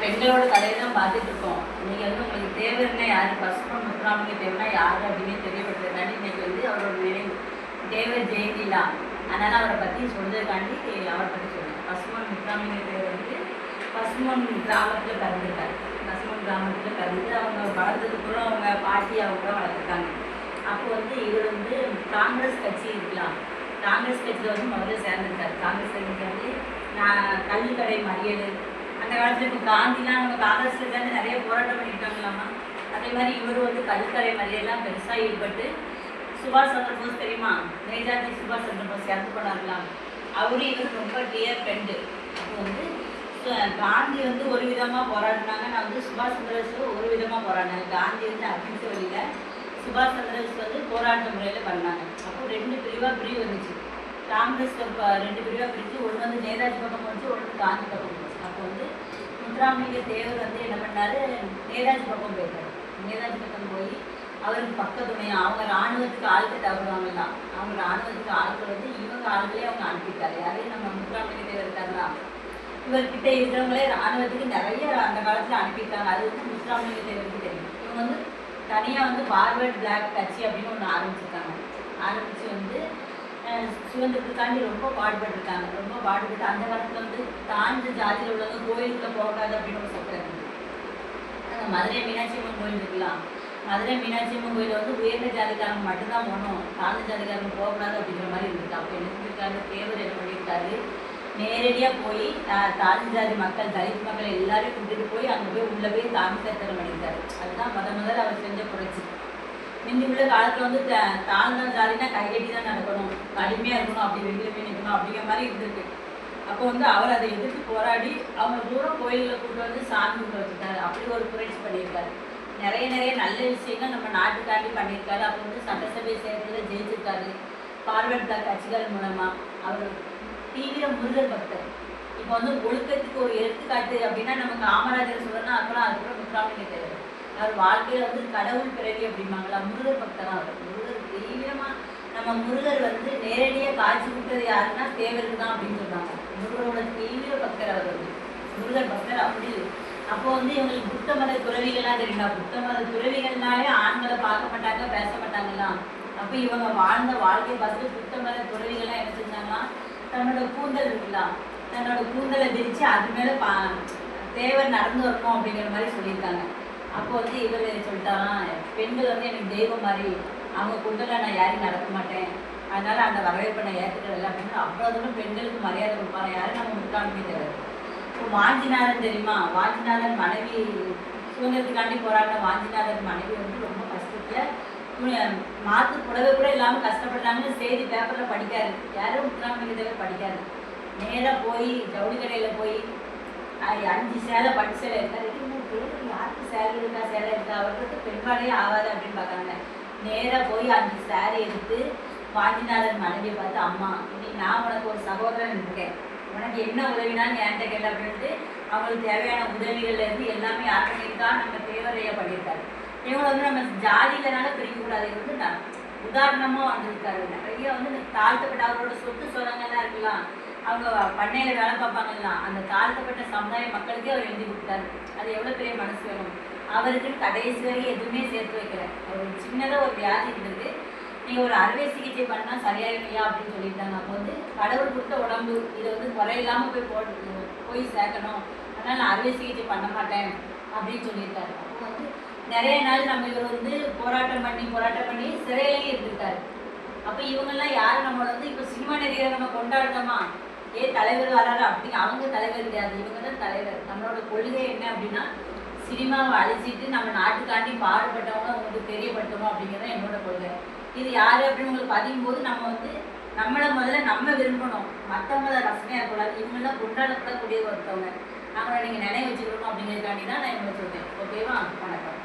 பெண்களோட கதையை தான் பார்த்துட்டு இருக்கோம். இன்னைக்கு வந்து உங்களுக்கு தேவர்னா யார், பசுமன் முத்துராமலிங்க தேவர்னா யார் அப்படின்னு தெரியப்படுத்துறதுக்காண்டி இன்னைக்கு வந்து அவரோட நினைவு தேவர் ஜெயந்திலா. அதனால் அவரை பற்றி சொல்றதுக்காண்டி அவரை பற்றி சொல்லுவேன். பசுமன் முத்துராமலிங்க தேவர் வந்து பசுமன் கிராமத்தில் பிறந்திருக்காரு. பசுமன் கிராமத்தில் பிறந்து அவங்க வளர்ந்ததுக்கு கூட அவங்க பாட்டி அவங்க கூட வளர்த்துருக்காங்க. அப்போ வந்து இவர் வந்து காங்கிரஸ் கட்சி இருக்கலாம், காங்கிரஸ் கட்சியில் வந்து முதல்ல சேர்ந்துருக்காரு. காங்கிரஸ் கட்சி சேர்ந்து கல்லுக்கடை மறியல் அந்த காலத்தில் இப்போ காந்திலாம் நம்ம காங்கிரஸில் சேர்ந்து நிறைய போராட்டம் பண்ணியிருக்காங்களாமா. அதே மாதிரி இவர் வந்து கல்லுக்கடை மறியல்லாம் பெருசாக ஈடுபட்டு சுபாஷ் சந்திர போஸ் தெரியுமா, நேதாஜி சுபாஷ் சந்திர போஸ் இறந்து போனார்களாம். அவரும் இவர் ரொம்ப டியர் ஃப்ரெண்டு. அப்போ வந்து காந்தி வந்து ஒரு விதமாக போராடினாங்க, நான் வந்து சுபாஷ் சந்திர ஒரு விதமாக போராடினாங்க. காந்தி வந்து அகிம்சை வழியில், சுபாஷ் சந்திர வந்து போராட்ட முறையில் பண்ணாங்க. அப்போ ரெண்டு பிரிவு வந்துச்சு. காங்கிரஸ் ரெண்டு பிரிவாக பிரித்து ஒன்று வந்து நேதாஜி பக்கம் போச்சு, ஒன்று காந்தி பக்கம் போச்சு. அப்போ வந்து முத்துராமலிங்க தேவர் வந்து என்ன பண்ணார், நேதாஜி பக்கம் போயிருக்காரு. நேதாஜி பக்கம் போய் அவருக்கு பக்கத்துணையா அவங்க இராணுவத்துக்கு ஆட்கள் தவறுவாங்கலாம், அவங்க இராணுவத்துக்கு ஆட்கள் வந்து இவங்க ஆட்களே அவங்க அனுப்பிட்டாரு. யாரையும் நம்ம முத்துராமலிங்க தேவர் இருக்காங்களா, இவர்கிட்ட இருக்கிறவங்களே இராணுவத்துக்கு நிறைய அந்த காலத்தில் அனுப்பியிருக்காங்க. அது வந்து முத்துராமலிங்க தேவருக்கு தெரியும். இவங்க வந்து தனியாக வந்து பார்வர்ட் பிளாக் கட்சி அப்படின்னு ஒன்று ஆரம்பிச்சிருக்காங்க. ஆரம்பித்து வந்து சுதந்திரத்துக்காண்டி ரொம்ப பாடுபட்டுருக்காங்க. ரொம்ப பாடுபட்டு அந்த காலத்தில் வந்து தாழ்ந்த ஜாதியில் உள்ளவங்க கோயிலுக்குள்ள போகாது அப்படின்னு ஒரு சட்டம் இருந்தது. அந்த மதுரை மீனாட்சி அம்மன் கோயில் இருக்கலாம், மதுரை மீனாட்சி அம்மன் கோயிலில் வந்து உயர்ந்த ஜாதிக்காரங்க மட்டும்தான் போகணும், தாழ்ந்த ஜாதிக்காரங்க போகக்கூடாது அப்படிங்கிற மாதிரி இருந்திருக்கு. அப்போ என்ன செஞ்சிருக்காரு, தேவர் என்ன பண்ணியிருக்காரு, நேரடியாக போய் தாழ்ந்த ஜாதி மக்கள், தலித் மக்கள் எல்லாரையும் கூட்டிகிட்டு போய் அங்கே போய் உள்ளே போய் தாமிசத்திரம் பண்ணியிருக்காரு. அதுதான் முதல்ல அவர் செஞ்ச புரட்சி. முந்தி உள்ள காலத்தில் வந்து தாழ்ந்த ஜாதினா கைகட்டி தான் நடக்கணும், கடுமையாக இருக்கணும், அப்படி வெளியில் போய் நிற்கணும் அப்படிங்கிற மாதிரி இருந்திருக்கு. அப்போ வந்து அவர் அதை எதிர்த்து போராடி அவங்க தூரம் கோயிலில் கூட்டு வந்து சாமி கும்பிட்டு வச்சுருக்காரு. அப்படி ஒரு புரட்சி பண்ணியிருக்காரு. நிறைய நல்ல விஷயங்கள் நம்ம நாட்டுக்காண்டி பண்ணியிருக்காரு. அப்போ வந்து சட்டசபை சேர்த்துல ஜெயிச்சிருக்காரு பார்வர்ட் பிளாக் கட்சிகள் மூலமாக. அவர் தீவிர முருகர் பக்தர். இப்போ வந்து ஒழுக்கத்துக்கு ஒரு எடுத்துக்காட்டு அப்படின்னா நம்ம காமராஜர் சொல்லணும், அப்புறம் அதுக்கப்புறம் முத்துராமலிங்க தேவர். அவர் வாழ்க்கையில் வந்து கடவுள் பிறவி அப்படிம்பாங்களா, முருகர் பக்தராக அவர். முருகர் தீவிரமாக நம்ம முருகர் வந்து நேரடியாக காட்சி கொடுத்தது யாருன்னா தேவருக்கு தான் அப்படின்னு சொல்கிறாங்க. முருகரோட தீவிர பக்தர் அவர் வந்து முருகர் பக்தர். அப்படி அப்போ வந்து இவங்களுக்கு புத்த மத துறவிகள்லாம் தெரியுங்களா, புத்த மத துறவிகள்னாலே ஆண்களை பார்க்க மாட்டாங்க, பேச மாட்டாங்கலாம். அப்போ இவங்க வாழ்ந்த வாழ்க்கையை பார்த்துட்டு புத்த மத துறவிகள்லாம் என்ன செஞ்சாங்கன்னா, தன்னோட கூந்தல் இருக்கலாம், தன்னோட கூந்தலை விரித்து அது மேலே தேவர் நடந்து வரணும் அப்படிங்கிற மாதிரி சொல்லியிருக்காங்க. அப்போ வந்து இவர் சொல்லிட்டாராம், பெண்கள் வந்து எனக்கு தெய்வம் மாதிரி, அவங்க கூந்தலை நான் யாரையும் நடக்க மாட்டேன், அதனால அந்த வரவேற்பை நான் ஏற்றுக்கிறதில்ல அப்படின்னு அவ்வளோ தூரம் பெண்களுக்கு மரியாதை கொடுப்பாங்க. யாரும் நம்ம முத்துராமலிங்க தேவர். இப்போ வாஞ்சிநாதன் தெரியுமா, வாஞ்சிநாதன் மனைவி சுதந்திரத்துக்காண்டி போராடின வாஞ்சிநாதன் மனைவி வந்து ரொம்ப கஷ்டத்தில் மாற்று புடவை கூட இல்லாமல் கஷ்டப்பட்டாங்கன்னு செய்தி பேப்பரில் படிக்காரு. யாரும் முத்துராமலிங்க தேவர் படிக்காரு. நேராக போய் ஜவுளி கடையில் போய் 5 சேலை பட்டு சேலை இருக்காரு. யாருக்கு சேலை இருக்கா, சேலை இருக்கா, அவருக்கு பெண்பாடையே ஆகாது அப்படின்னு பார்க்குறாங்க. நேராக போய் 5 சேலை எடுத்து வாஞ்சிநாதன் மனைவியை பார்த்து, அம்மா இன்னைக்கு நான் உனக்கு ஒரு சகோதரன் இருக்கேன், உனக்கு என்ன உதவினாலும் என்கிட்ட கேள்வி அப்படின்ட்டு அவங்களுக்கு தேவையான உதவிகள்லேருந்து எல்லாமே யார் பண்ணியிருக்கா, நம்ம தேவரையா பண்ணியிருக்காரு. இவங்களை வந்து நம்ம ஜாதியிலனால பிரிக்கக்கூடாது. இது வந்து உதாரணமாக வந்திருக்காரு. நிறைய வந்து தாழ்த்தப்பட்ட அவரோட சொத்து சுரங்கள்லாம் இருக்கலாம், அவங்க பண்ணையில் வேலை பார்ப்பாங்கலாம், அந்த தாழ்த்தப்பட்ட சமுதாய மக்களுக்கே அவர் எழுதி கொடுத்தாரு. அது எவ்வளோ பெரிய மனசு வேணும். அவருக்கு கடைசி வரைக்கும் எதுவுமே சேர்த்து வைக்கல. அவர் சின்னதாக ஒரு வியாதி இருந்தது, நீங்கள் ஒரு அறுவை சிகிச்சை பண்ணால் சரியாயில்லையா அப்படின்னு சொல்லியிருந்தாங்க. அப்போ வந்து கடவுள் கொடுத்த உடம்பு, இதை வந்து குறையில்லாமல் போய் சேர்க்கணும், அதனால் நான் அறுவை சிகிச்சை பண்ண மாட்டேன் அப்படின்னு சொல்லியிருக்காரு. அப்போ வந்து நிறைய நாள் நம்ம இவர் வந்து போராட்டம் பண்ணி சிறையிலேயே இருந்திருக்காரு. அப்போ இவங்கெல்லாம் யார், நம்மளோட வந்து இப்போ சினிமா நடிகரை நம்ம கொண்டாடுறோமா, தலைவர் வராரு அப்படிங்க, அவங்க தலைவர் கிடையாது, இவங்க தான் தலைவர். நம்மளோட கொள்கை என்ன அப்படின்னா, சினிமாவை அழிச்சிட்டு நம்ம நாட்டுக்காண்டி பாடுபட்டவங்க உங்களுக்கு தெரியப்படுத்தணும் அப்படிங்கிறது என்னோட கொள்கை. இது யார் அப்படின்னு உங்களுக்கு பதியும் போது நம்ம வந்து நம்மளை முதல்ல நம்ம விரும்பணும், மற்றவங்கள ரசனையாக இருக்கக்கூடாது. இவங்கெல்லாம் கொண்டாடப்படக்கூடிய ஒருத்தவங்க, அவங்கள நீங்கள் நினைவு வச்சுக்கணும் அப்படிங்கிறதுக்காண்டி தான் நான் இவங்களை சொல்றேன். ஓகேவா? வணக்கம்.